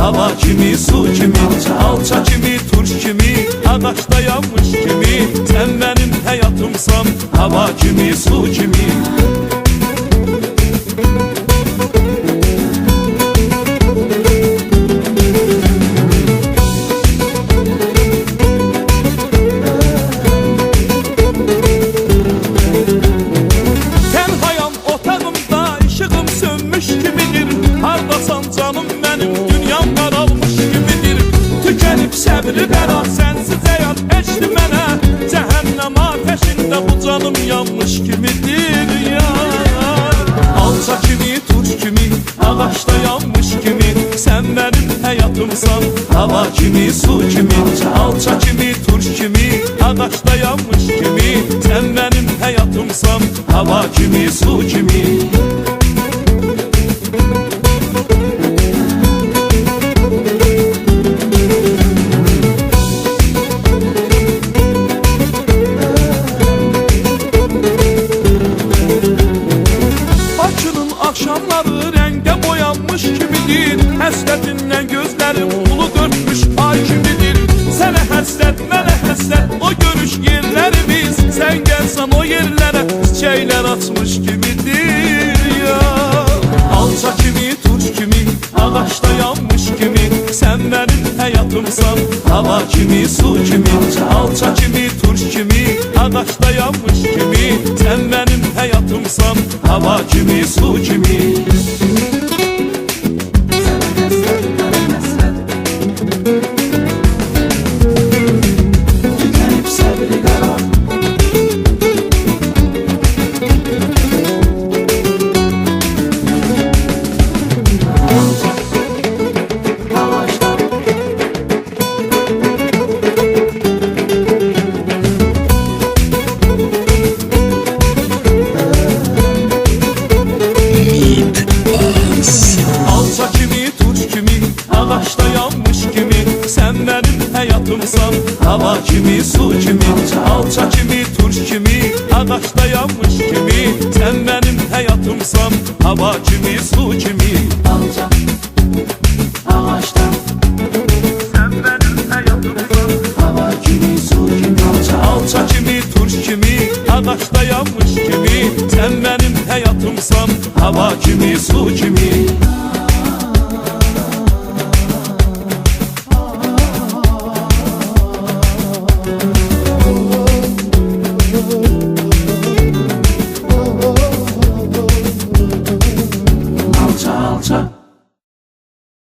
hava kimi, su kimi, alça kimi, turş kimi, ağaçta yanmış kimi. Sen benim hayatımsan, hava kimi, su kimi. Tenhayam otağımda, ışığım sönmüş kimidir. Hardasan canım benim, dünyam qaralmış kimidir. Tükenip səbri qərar, sensiz həyat eşdi mənə. Cəhənnəm ateşində bu canım yanmış kimidir ya. Alça kimi, turş kimi, ağaçta yanmış kimi. Sen benim hayatımsan, hava kimi, su kimi, alça kimi, turş kimi, ağaçta yanmış kimi. Sen benim hayatımsan, hava kimi, su kimi. Bakının akşamları rəngə boyanmış kimidir. Həsrətindən gözlərim ulu dörtmüş ay kimidir. Sənə həsrət, mənə həsrət, o görüş yerlərimiz. Sən gəlsən o yerlərə, çiçəklər açmış kimidir ya. Alça kimi, turş kimi, ağaçta yanmış kimi. Sən mənim həyatımsan, hava kimi, su kimi, alça kimi, turş kimi, ağaçta yanmış kimi. Sən mənim həyatımsan, hava kimi, su kimi. Alça kimi, turş kimi, ağaçta yanmış kimi. Sen benim hayatımsan, hava kimi, su kimi, alça kimi, turş kimi, ağaçta yanmış kimi. Sen benim hayatımsan, hava kimi, su kimi. Alça, ağaçta. Sen benim hayatımsan, hava kimi, su kimi, alça kimi, turş kimi, ağaçta yanmış kimi. Sen benim hayatımsan, hava kimi, su kimi.